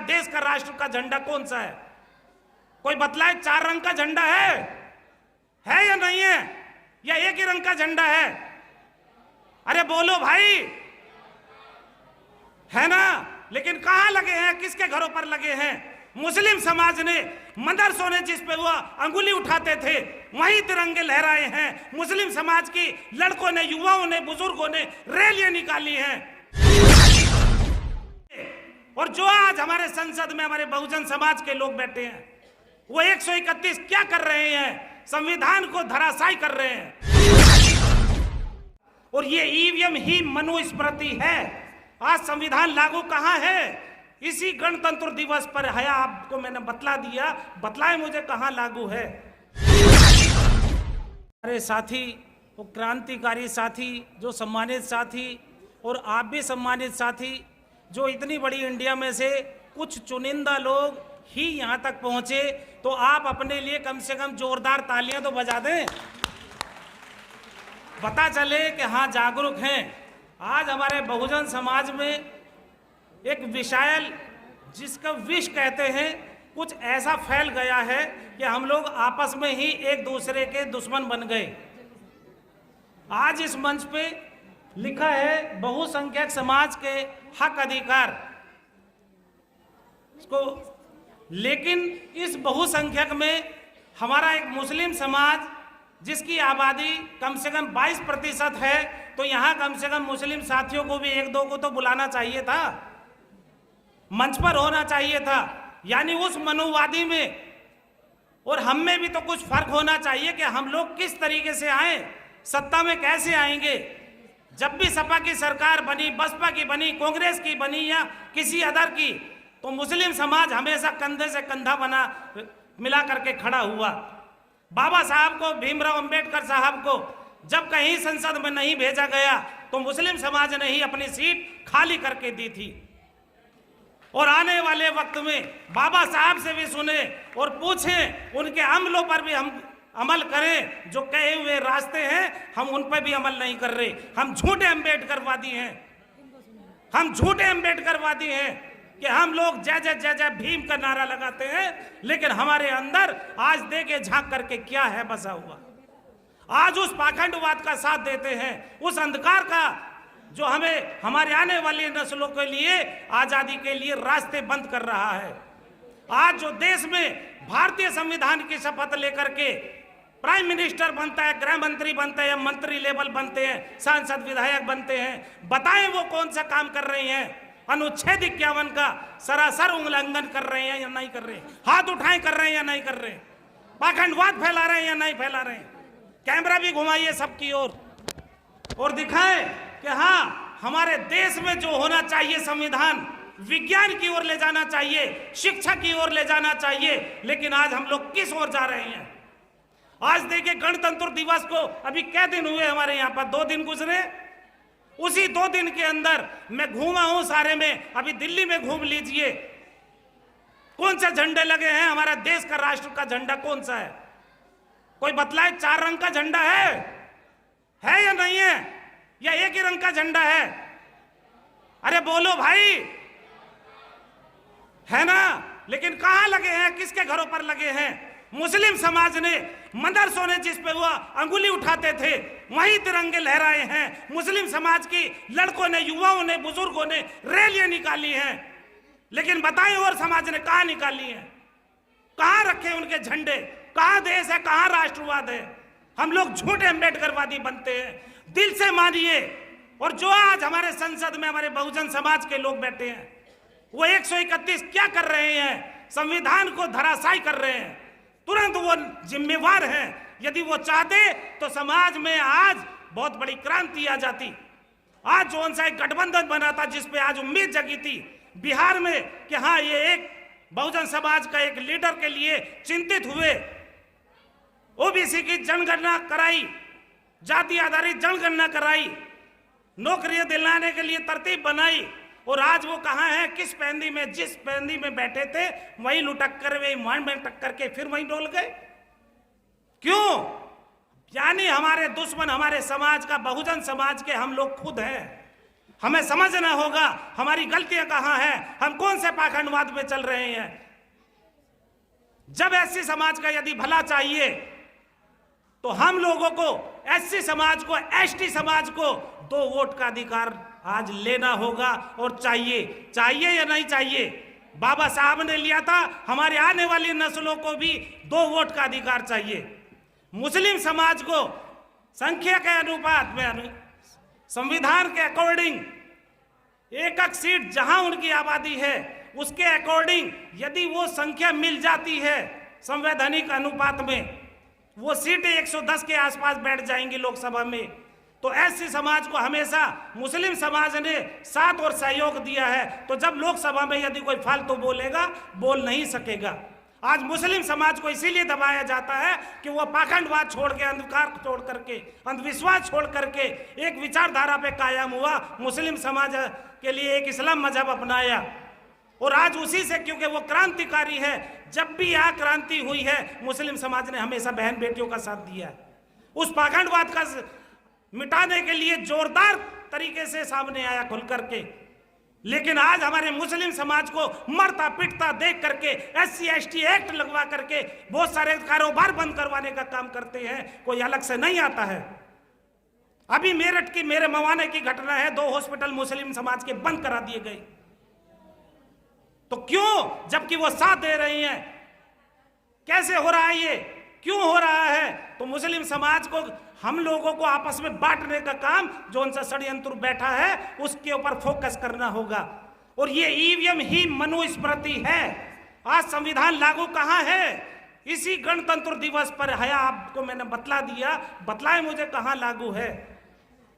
देश का राष्ट्र का झंडा कौन सा है? कोई बतलाए। 4 रंग का झंडा है या नहीं है, या एक ही रंग का झंडा है? अरे बोलो भाई, है ना? लेकिन कहां लगे हैं, किसके घरों पर लगे हैं? मुस्लिम समाज ने, मदरसों ने जिस पे वो अंगुली उठाते थे वहीं तिरंगे लहराए हैं। मुस्लिम समाज की लड़कों ने, युवाओं ने, बुजुर्गों ने रैलियां निकाली हैं। और जो आज हमारे संसद में हमारे बहुजन समाज के लोग बैठे हैं, वो 131 क्या कर रहे हैं? संविधान को धराशायी कर रहे हैं। और ये ईवीएम ही मनुस्मृति है। आज संविधान लागू कहां है? इसी गणतंत्र दिवस पर है। आपको मैंने बतला दिया, बतलाए मुझे कहां लागू है। अरे साथी, वो क्रांतिकारी साथी, जो सम्मानित साथी, और आप भी सम्मानित साथी, जो इतनी बड़ी इंडिया में से कुछ चुनिंदा लोग ही यहां तक पहुंचे, तो आप अपने लिए कम से कम जोरदार तालियां तो बजा दें, पता चले कि हाँ जागरूक हैं। आज हमारे बहुजन समाज में एक विषायल, जिसका विष कहते हैं, कुछ ऐसा फैल गया है कि हम लोग आपस में ही एक दूसरे के दुश्मन बन गए। आज इस मंच पे लिखा है बहुसंख्यक समाज के हक अधिकार को, लेकिन इस बहुसंख्यक में हमारा एक मुस्लिम समाज, जिसकी आबादी कम से कम 22% है, तो यहाँ कम से कम मुस्लिम साथियों को भी 1-2 को तो बुलाना चाहिए था, मंच पर होना चाहिए था। यानी उस मनुवादी में और हम में भी तो कुछ फर्क होना चाहिए कि हम लोग किस तरीके से आए, सत्ता में कैसे आएंगे। जब भी सपा की सरकार बनी, बसपा की बनी, कांग्रेस की बनी या किसी अदर की, तो मुस्लिम समाज हमेशा कंधे से कंधा मिला करके खड़ा हुआ। बाबा साहब को, भीमराव अंबेडकर साहब को जब कहीं संसद में नहीं भेजा गया, तो मुस्लिम समाज ने ही अपनी सीट खाली करके दी थी। और आने वाले वक्त में बाबा साहब से भी सुने और पूछें, उनके अमलों पर भी हम अमल करें। जो कहे हुए रास्ते हैं हम उन पर भी अमल नहीं कर रहे। हम झूठे अम्बेडकरवादी हैं, हम झूठे अम्बेडकरवादी हैं कि हम लोग जय जय जय जय भीम का नारा लगाते हैं, लेकिन हमारे अंदर आज देखे झांक करके क्या है बसा हुआ। आज उस पाखंडवाद का साथ देते हैं, उस अंधकार का जो हमें, हमारे आने वाली नस्लों के लिए, आजादी के लिए रास्ते बंद कर रहा है। आज जो देश में भारतीय संविधान की शपथ लेकर के प्राइम मिनिस्टर बनता है, गृह मंत्री बनते हैं, मंत्री लेवल बनते हैं, सांसद विधायक बनते हैं, बताएं वो कौन सा काम कर रहे हैं? अनुच्छेद 51 का सरासर उल्लंघन कर रहे हैं या नहीं कर रहे हैं? हाथ उठाएं, कर रहे हैं या नहीं कर रहे हैं? पाखंडवाद फैला रहे हैं या नहीं फैला रहे हैं? कैमरा भी घुमाइए सबकी ओर और दिखाएं कि हाँ, हमारे देश में जो होना चाहिए, संविधान विज्ञान की ओर ले जाना चाहिए, शिक्षा की ओर ले जाना चाहिए, लेकिन आज हम लोग किस ओर जा रहे हैं? आज देखिए, गणतंत्र दिवस को अभी क्या दिन हुए हमारे यहाँ पर? 2 दिन गुजरे। उसी 2 दिन के अंदर मैं घूमा हूं सारे में। अभी दिल्ली में घूम लीजिए, कौन से झंडे लगे हैं? हमारा देश का राष्ट्र का झंडा कौन सा है? कोई बतलाए। 4 रंग का झंडा है या नहीं है, या एक ही रंग का झंडा है? अरे बोलो भाई, है ना? लेकिन कहां लगे हैं, किसके घरों पर लगे हैं? मुस्लिम समाज ने, मदरसों ने जिस पे वो अंगुली उठाते थे वहीं तिरंगे लहराए हैं। मुस्लिम समाज की लड़कों ने, युवाओं ने, बुजुर्गों ने रैलियां निकाली हैं। लेकिन बताएं और समाज ने कहां निकाली है? कहां रखे उनके झंडे? कहां देश है, कहां राष्ट्रवाद है? हम लोग झूठे अम्बेडकरवादी बनते हैं। दिल से मानिए। और जो आज हमारे संसद में हमारे बहुजन समाज के लोग बैठे हैं, वो 131 क्या कर रहे हैं? संविधान को धराशायी कर रहे हैं। तुरंत वो जिम्मेवार हैं। यदि वो चाहते तो समाज में आज बहुत बड़ी क्रांति आ जाती। आज जो उनसा एक गठबंधन बना था, जिसपे आज उम्मीद जगी थी बिहार में कि हाँ, ये एक बहुजन समाज का एक लीडर के लिए चिंतित हुए, ओबीसी की जनगणना कराई, जाति आधारित जनगणना कराई, नौकरियां दिलाने के लिए तरतीब बनाई, और आज वो कहाँ है? किस पैंदी में? जिस पैंदी में बैठे थे वहीं लुटक कर, वही मान में टक्कर के फिर वहीं डोल गए। क्यों? यानी हमारे दुश्मन हमारे समाज का, बहुजन समाज के हम लोग खुद हैं। हमें समझना होगा हमारी गलतियां कहां हैं, हम कौन से पाखंडवाद में चल रहे हैं। जब एससी समाज का यदि भला चाहिए तो हम लोगों को, एससी समाज को, एसटी समाज को 2 वोट का अधिकार आज लेना होगा और चाहिए या नहीं चाहिए। बाबा साहब ने लिया था, हमारे आने वाली नस्लों को भी 2 वोट का अधिकार चाहिए। मुस्लिम समाज को संख्या के अनुपात में, संविधान के अकॉर्डिंग एक सीट जहां उनकी आबादी है उसके अकॉर्डिंग यदि वो संख्या मिल जाती है संवैधानिक अनुपात में, वो सीटें 110 के आसपास बैठ जाएंगी लोकसभा में, तो ऐसे समाज को हमेशा मुस्लिम समाज ने साथ और सहयोग दिया है। तो जब लोकसभा में यदि कोई फालतू बोलेगा, बोल नहीं सकेगा। आज मुस्लिम समाज को इसीलिए दबाया जाता है कि वह पाखंडवाद छोड़ के, अंधकार छोड़ करके, अंधविश्वास छोड़ करके एक विचारधारा पे कायम हुआ, मुस्लिम समाज के लिए एक इस्लाम मजहब अपनाया। और आज उसी से, क्योंकि वो क्रांतिकारी है, जब भी यहाँ क्रांति हुई है मुस्लिम समाज ने हमेशा बहन बेटियों का साथ दिया है। उस पाखंडवाद का मिटाने के लिए जोरदार तरीके से सामने आया खुल करके। लेकिन आज हमारे मुस्लिम समाज को मरता पिटता देख करके एससी एसटी एक्ट लगवा करके बहुत सारे कारोबार बंद करवाने का काम करते हैं, कोई अलग से नहीं आता है। अभी मेरठ की मेरे मवाने की घटना है, 2 हॉस्पिटल मुस्लिम समाज के बंद करा दिए गए। तो क्यों, जबकि वो साथ दे रही हैं? कैसे हो रहा है ये, क्यों हो रहा है? तो मुस्लिम समाज को, हम लोगों को आपस में बांटने का काम जो उनसे षड्यंत्र बैठा है उसके ऊपर फोकस करना होगा। और ये ईवीएम ही मनुस्मृति है। आज संविधान लागू कहां है? इसी गणतंत्र दिवस पर है, आपको मैंने बतला दिया, बतलाए मुझे कहां लागू है,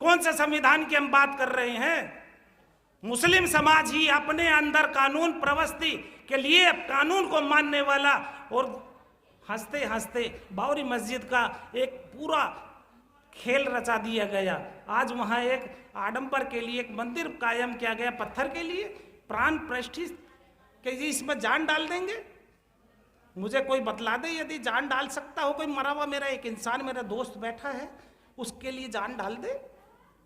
कौन से संविधान की हम बात कर रहे हैं? मुस्लिम समाज ही अपने अंदर कानून प्रवस्थि के लिए कानून को मानने वाला, और हंसते हंसते बाबरी मस्जिद का एक पूरा खेल रचा दिया गया। आज वहां एक आडंबर के लिए एक मंदिर कायम किया गया, पत्थर के लिए, प्राण प्रतिष्ठित के जी इसमें जान डाल देंगे। मुझे कोई बतला दे, यदि जान डाल सकता हो कोई मरा हुआ मेरा एक इंसान, मेरा दोस्त बैठा है, उसके लिए जान डाल दे।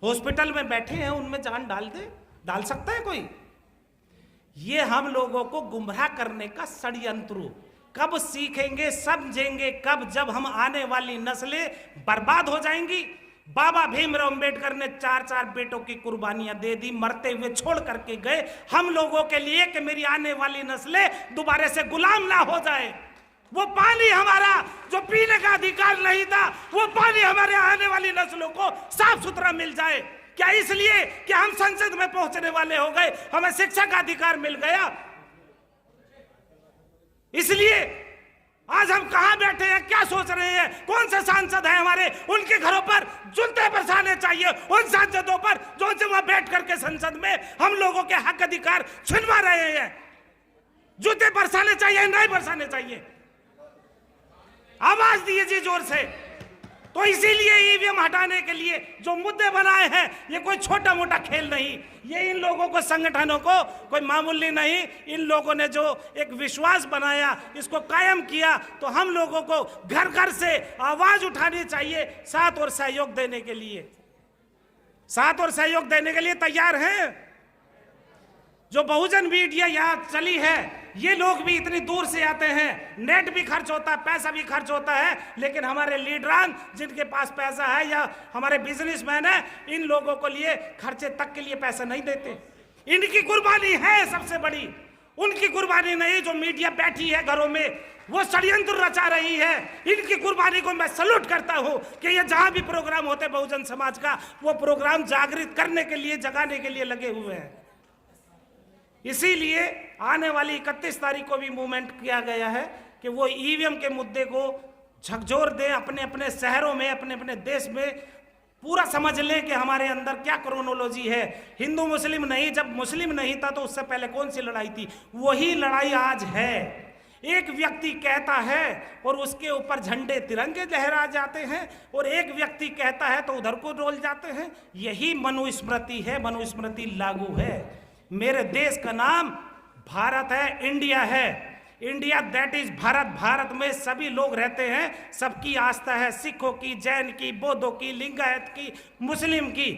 हॉस्पिटल में बैठे हैं उनमें जान डाल दे, डाल सकता है कोई? ये हम लोगों को गुमराह करने का षड्यंत्र। कब सीखेंगे, समझेंगे कब? जब हम आने वाली नस्लें बर्बाद हो जाएंगी। बाबा भीमराव अंबेडकर ने 4-4 बेटों की कुर्बानियां दे दी, मरते हुए छोड़ करके गए हम लोगों के लिए कि मेरी आने वाली नस्लें दोबारा से गुलाम ना हो जाए। वो पानी हमारा जो पीने का अधिकार नहीं था, वो पानी हमारे आने वाली नस्लों को साफ सुथरा मिल जाए। क्या इसलिए कि हम संसद में पहुंचने वाले हो गए, हमें शिक्षा का अधिकार मिल गया? इसलिए आज हम कहां बैठे हैं, क्या सोच रहे हैं? कौन से सांसद हैं हमारे, उनके घरों पर जूते बरसाने चाहिए उन सांसदों पर जो वहां बैठ करके संसद में हम लोगों के हक अधिकार छिनवा रहे हैं। जूते बरसाने चाहिए, नहीं बरसाने चाहिए? आवाज दीजिए जोर से। तो इसीलिए ईवीएम हटाने के लिए जो मुद्दे बनाए हैं, ये कोई छोटा मोटा खेल नहीं, ये इन लोगों को, संगठनों को कोई मामूली नहीं, इन लोगों ने जो एक विश्वास बनाया, इसको कायम किया, तो हम लोगों को घर घर से आवाज उठानी चाहिए साथ और सहयोग देने के लिए। साथ और सहयोग देने के लिए तैयार हैं। जो बहुजन मीडिया यहाँ चली है, ये लोग भी इतनी दूर से आते हैं, नेट भी खर्च होता है, पैसा भी खर्च होता है, लेकिन हमारे लीडरान जिनके पास पैसा है या हमारे बिजनेसमैन है, इन लोगों को लिए खर्चे तक के लिए पैसा नहीं देते। इनकी कुर्बानी है सबसे बड़ी, उनकी कुर्बानी नहीं जो मीडिया बैठी है घरों में, वो षड्यंत्र रचा रही है। इनकी कुर्बानी को मैं सैल्यूट करता हूं कि ये जहां भी प्रोग्राम होते बहुजन समाज का, वो प्रोग्राम जागृत करने के लिए, जगाने के लिए लगे हुए हैं। इसीलिए आने वाली 31 तारीख को भी मूवमेंट किया गया है कि वो ईवीएम के मुद्दे को झकझोर दें, अपने अपने शहरों में, अपने अपने देश में पूरा समझ लें कि हमारे अंदर क्या क्रोनोलॉजी है। हिंदू मुस्लिम नहीं, जब मुस्लिम नहीं था तो उससे पहले कौन सी लड़ाई थी, वही लड़ाई आज है। एक व्यक्ति कहता है और उसके ऊपर झंडे तिरंगे लहरा जाते हैं, और एक व्यक्ति कहता है तो उधर को डोल जाते हैं। यही मनुस्मृति है, मनुस्मृति लागू है। मेरे देश का नाम भारत है, इंडिया है। India that is Bharat. Bharat में सभी लोग रहते हैं, सबकी आस्था है, सिखों की, जैन की, बौद्धों की, लिंगायत की, मुस्लिम की।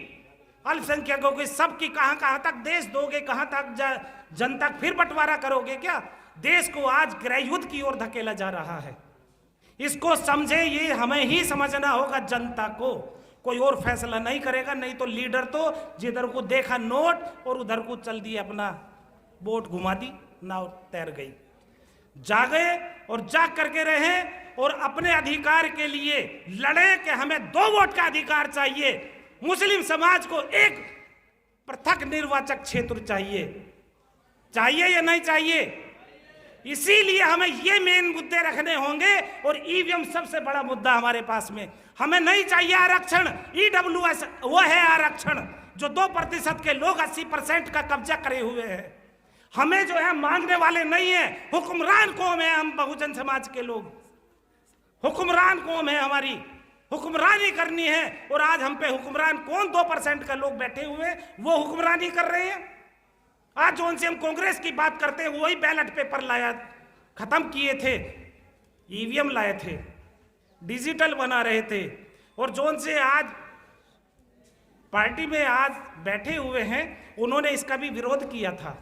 अल्पसंख्यकों की सबकी कहां कहां तक देश दोगे, कहां तक जनता फिर बंटवारा करोगे क्या? देश को आज गृह युद्ध की ओर धकेला जा रहा है। इसको समझे, ये हमें ही समझना होगा। जनता को कोई और फैसला नहीं करेगा, नहीं तो लीडर तो जिधर को देखा नोट और उधर को चल दिए, अपना बोट घुमा दी, नाव तैर गई। जागे और जाग करके रहे और अपने अधिकार के लिए लड़े कि हमें 2 वोट का अधिकार चाहिए, मुस्लिम समाज को एक पृथक निर्वाचक क्षेत्र चाहिए, चाहिए या नहीं चाहिए? इसीलिए हमें ये मेन मुद्दे रखने होंगे। और ईवीएम सबसे बड़ा मुद्दा हमारे पास में। हमें नहीं चाहिए आरक्षण, ईडब्ल्यूएस वो है आरक्षण जो 2% के लोग 80% का कब्जा करे हुए हैं। हमें जो है मांगने वाले नहीं है, हुक्मरान कौम है हम बहुजन समाज के लोग, हुक्मरान कौम है, हमारी हुक्मरानी करनी है। और आज हम पे हुक्मरान कौन? 2% का लोग बैठे हुए, वो हुक्मरानी कर रहे हैं। आज जो उनसे हम कांग्रेस की बात करते हैं, वही बैलेट पेपर लाया, खत्म किए थे, ईवीएम लाए थे, डिजिटल बना रहे थे। और जो उनसे आज पार्टी में आज बैठे हुए हैं, उन्होंने इसका भी विरोध किया था,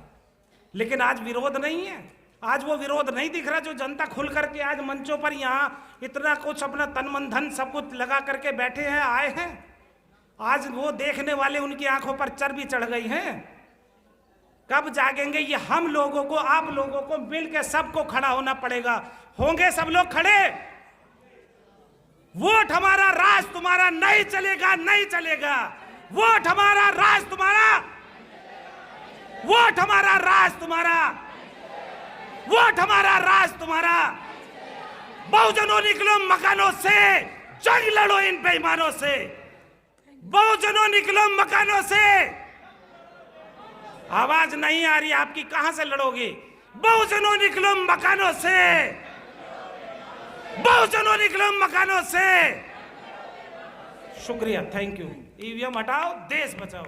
लेकिन आज विरोध नहीं है। आज वो विरोध नहीं दिख रहा जो जनता खुल करके आज मंचों पर यहाँ इतना कुछ अपना तन मन धन सब कुछ लगा करके बैठे हैं, आए हैं। आज वो देखने वाले उनकी आंखों पर चर्बी चढ़ गई है। कब जागेंगे? ये हम लोगों को, आप लोगों को मिलकर सबको खड़ा होना पड़ेगा। होंगे सब लोग खड़े? वोट हमारा, राज तुम्हारा नहीं चलेगा, नहीं चलेगा। वोट हमारा, राज तुम्हारा, वोट हमारा, राज तुम्हारा, वोट हमारा, राज तुम्हारा। बहुजनों निकलो मकानों से, जंग लड़ो इन बेईमानों से। बहुजनों निकलो मकानों से। आवाज नहीं आ रही आपकी, कहां से लड़ोगे? बहुजनों निकलो मकानों से, बहुजनों निकलो मकानों से। शुक्रिया, थैंक यू। ईवीएम हटाओ, देश बचाओ।